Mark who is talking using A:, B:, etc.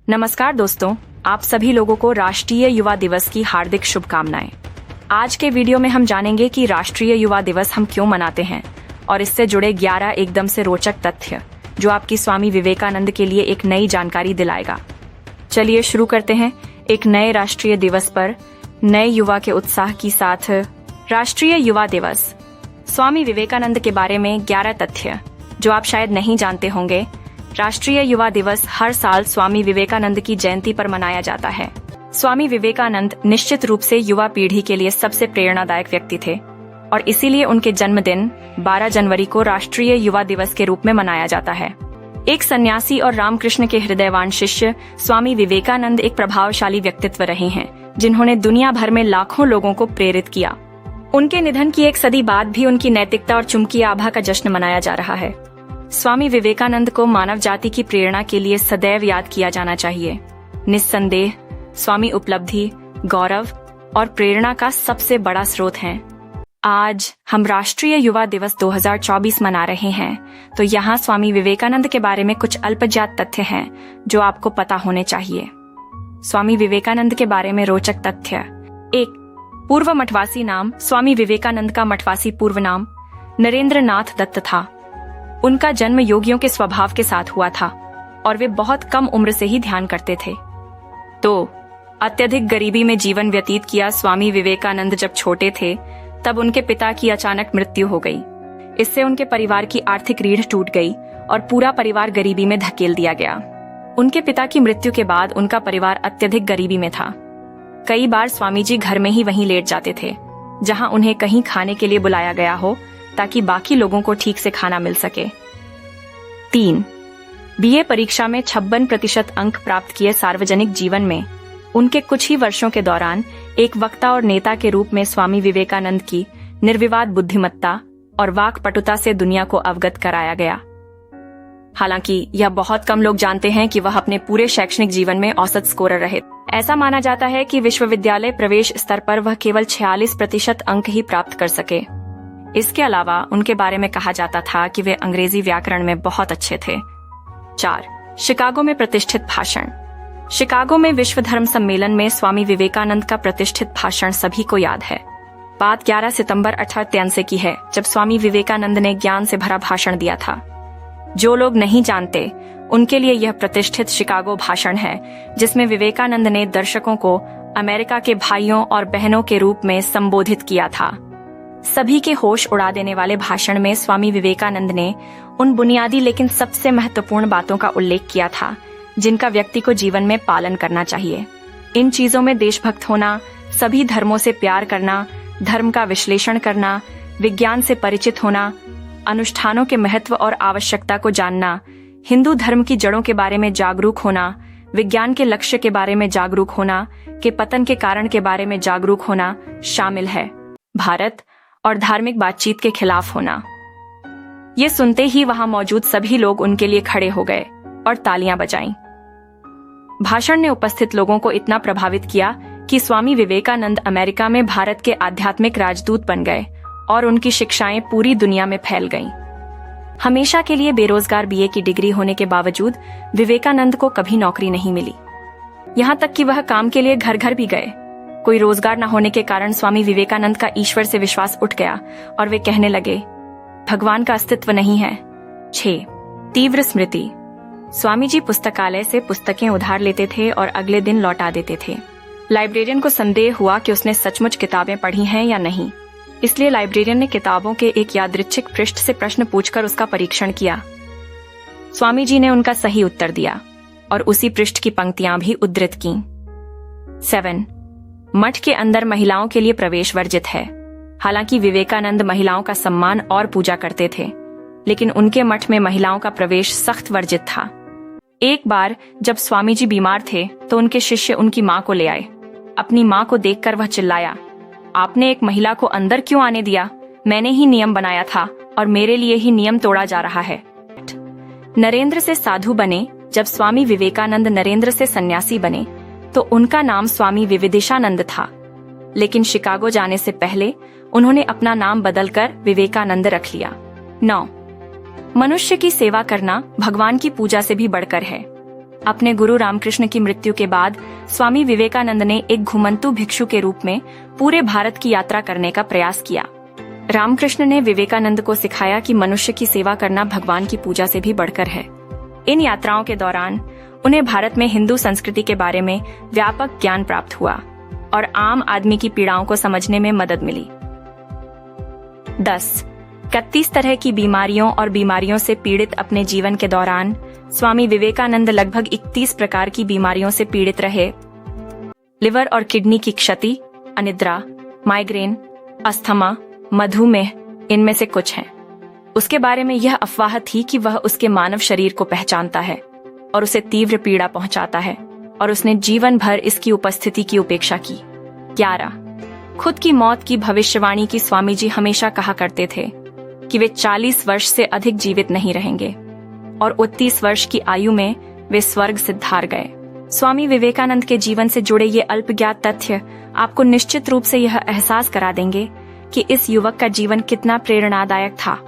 A: नमस्कार दोस्तों, आप सभी लोगों को राष्ट्रीय युवा दिवस की हार्दिक शुभकामनाएं। आज के वीडियो में हम जानेंगे कि राष्ट्रीय युवा दिवस हम क्यों मनाते हैं और इससे जुड़े 11 एकदम से रोचक तथ्य जो आपकी स्वामी विवेकानंद के लिए एक नई जानकारी दिलाएगा। चलिए शुरू करते हैं। एक नए राष्ट्रीय दिवस पर नए युवा के उत्साह के साथ राष्ट्रीय युवा दिवस। स्वामी विवेकानंद के बारे में 11 तथ्य जो आप शायद नहीं जानते होंगे। राष्ट्रीय युवा दिवस हर साल स्वामी विवेकानंद की जयंती पर मनाया जाता है। स्वामी विवेकानंद निश्चित रूप से युवा पीढ़ी के लिए सबसे प्रेरणादायक व्यक्ति थे और इसीलिए उनके जन्मदिन 12 जनवरी को राष्ट्रीय युवा दिवस के रूप में मनाया जाता है। एक सन्यासी और रामकृष्ण के हृदयवान शिष्य स्वामी विवेकानंद एक प्रभावशाली व्यक्तित्व रहे हैं जिन्होंने दुनिया भर में लाखों लोगों को प्रेरित किया। उनके निधन की एक सदी बाद भी उनकी नैतिकता और चुंबकीय आभा का जश्न मनाया जा रहा है। स्वामी विवेकानंद को मानव जाति की प्रेरणा के लिए सदैव याद किया जाना चाहिए। निस्संदेह स्वामी उपलब्धि, गौरव और प्रेरणा का सबसे बड़ा स्रोत हैं। आज हम राष्ट्रीय युवा दिवस 2024 मना रहे हैं, तो यहाँ स्वामी विवेकानंद के बारे में कुछ अल्पज्ञात तथ्य हैं जो आपको पता होने चाहिए। स्वामी विवेकानंद के बारे में रोचक तथ्य। 1. पूर्व मठवासी नाम। स्वामी विवेकानंद का मठवासी पूर्व नाम नरेंद्र नाथ दत्त था। उनका जन्म योगियों के स्वभाव के साथ हुआ था और वे बहुत कम उम्र से ही ध्यान करते थे। 2. अत्यधिक गरीबी में जीवन व्यतीत किया। स्वामी विवेकानंद जब छोटे थे तब उनके पिता की अचानक मृत्यु हो गई। इससे उनके परिवार की आर्थिक रीढ़ टूट गई और पूरा परिवार गरीबी में धकेल दिया गया। उनके पिता की मृत्यु के बाद उनका परिवार अत्यधिक गरीबी में था। कई बार स्वामी जी घर में ही वहीं लेट जाते थे जहां उन्हें कहीं खाने के लिए बुलाया गया हो ताकि बाकी लोगों को ठीक से खाना मिल सके। 3. बीए परीक्षा में 56% अंक प्राप्त किए। सार्वजनिक जीवन में उनके कुछ ही वर्षों के दौरान एक वक्ता और नेता के रूप में स्वामी विवेकानंद की निर्विवाद बुद्धिमत्ता और वाक्पटुता से दुनिया को अवगत कराया गया। हालांकि यह बहुत कम लोग जानते हैं कि वह अपने पूरे शैक्षणिक जीवन में औसत स्कोरर रहे। ऐसा माना जाता है कि विश्वविद्यालय प्रवेश स्तर पर वह केवल 46% अंक ही प्राप्त कर सके। इसके अलावा उनके बारे में कहा जाता था कि वे अंग्रेजी व्याकरण में बहुत अच्छे थे। 4. शिकागो में प्रतिष्ठित भाषण। शिकागो में विश्व धर्म सम्मेलन में स्वामी विवेकानंद का प्रतिष्ठित भाषण सभी को याद है। बात 11 सितंबर 1883 की है, जब स्वामी विवेकानंद ने ज्ञान से भरा भाषण दिया था। जो लोग नहीं जानते उनके लिए यह प्रतिष्ठित शिकागो भाषण है जिसमें विवेकानंद ने दर्शकों को अमेरिका के भाइयों और बहनों के रूप में संबोधित किया था। सभी के होश उड़ा देने वाले भाषण में स्वामी विवेकानंद ने उन बुनियादी लेकिन सबसे महत्वपूर्ण बातों का उल्लेख किया था जिनका व्यक्ति को जीवन में पालन करना चाहिए। इन चीजों में देशभक्त होना, सभी धर्मों से प्यार करना, धर्म का विश्लेषण करना, विज्ञान से परिचित होना, अनुष्ठानों के महत्व और आवश्यकता को जानना, हिंदू धर्म की जड़ों के बारे में जागरूक होना, विज्ञान के लक्ष्य के बारे में जागरूक होना, के पतन के कारण के बारे में जागरूक होना शामिल है। भारत और धार्मिक बातचीत के खिलाफ होना। ये सुनते ही वहां मौजूद सभी लोग उनके लिए खड़े हो गए और तालियां बजाईं। भाषण ने उपस्थित लोगों को इतना प्रभावित किया कि स्वामी विवेकानंद अमेरिका में भारत के आध्यात्मिक राजदूत बन गए और उनकी शिक्षाएं पूरी दुनिया में फैल गईं। हमेशा के लिए बेरोजगार बीए की डिग्री होने के बावजूद विवेकानंद को कभी नौकरी नहीं मिली। यहाँ तक कि वह काम के लिए घर घर भी गए। कोई रोजगार न होने के कारण स्वामी विवेकानंद का ईश्वर से विश्वास उठ गया और वे कहने लगे, भगवान का अस्तित्व नहीं है। 6. तीव्र स्मृति। स्वामी जी पुस्तकालय से पुस्तकें उधार लेते थे और अगले दिन लौटा देते थे। लाइब्रेरियन को संदेह हुआ कि उसने सचमुच किताबें पढ़ी हैं या नहीं, इसलिए लाइब्रेरियन ने किताबों के एक यादृच्छिक पृष्ठ से प्रश्न पूछकर उसका परीक्षण किया। स्वामी जी ने उनका सही उत्तर दिया और उसी पृष्ठ की पंक्तियां भी उद्धृत कीं। 7. मठ के अंदर महिलाओं के लिए प्रवेश वर्जित है। हालांकि विवेकानंद महिलाओं का सम्मान और पूजा करते थे, लेकिन उनके मठ में महिलाओं का प्रवेश सख्त वर्जित था। एक बार जब स्वामी जी बीमार थे तो उनके शिष्य उनकी मां को ले आए। अपनी मां को देखकर वह चिल्लाया, आपने एक महिला को अंदर क्यों आने दिया? मैंने ही नियम बनाया था और मेरे लिए ही नियम तोड़ा जा रहा है। नरेंद्र से साधु बने। जब स्वामी विवेकानंद नरेंद्र से सन्यासी बने तो उनका नाम स्वामी विविदिशानंद था, लेकिन शिकागो जाने से पहले उन्होंने अपना नाम बदलकर विवेकानंद रख लिया। 9. मनुष्य की सेवा करना भगवान की पूजा से भी बढ़कर है। अपने गुरु रामकृष्ण की मृत्यु के बाद स्वामी विवेकानंद ने एक घुमंतु भिक्षु के रूप में पूरे भारत की यात्रा करने का प्रयास किया। रामकृष्ण ने विवेकानंद को सिखाया कि मनुष्य की सेवा करना भगवान की पूजा से भी बढ़कर है। इन यात्राओं के दौरान उन्हें भारत में हिंदू संस्कृति के बारे में व्यापक ज्ञान प्राप्त हुआ और आम आदमी की पीड़ाओं को समझने में मदद मिली। 10. 31 तरह की बीमारियों और बीमारियों से पीड़ित। अपने जीवन के दौरान स्वामी विवेकानंद लगभग 31 प्रकार की बीमारियों से पीड़ित रहे। लिवर और किडनी की क्षति, अनिद्रा, माइग्रेन, अस्थमा, मधुमेह इनमें से कुछ हैं। उसके बारे में यह अफवाह थी कि वह उसके मानव शरीर को पहचानता है और उसे तीव्र पीड़ा पहुंचाता है, और उसने जीवन भर इसकी उपस्थिति की उपेक्षा की। 11. खुद की मौत की भविष्यवाणी की। स्वामी जी हमेशा कहा करते थे कि वे 40 वर्ष से अधिक जीवित नहीं रहेंगे और 29 वर्ष की आयु में वे स्वर्ग सिद्धार गए। स्वामी विवेकानंद के जीवन से जुड़े ये अल्पज्ञात तथ्य आपको निश्चित रूप से यह एहसास करा देंगे कि इस युवक का जीवन कितना प्रेरणादायक था।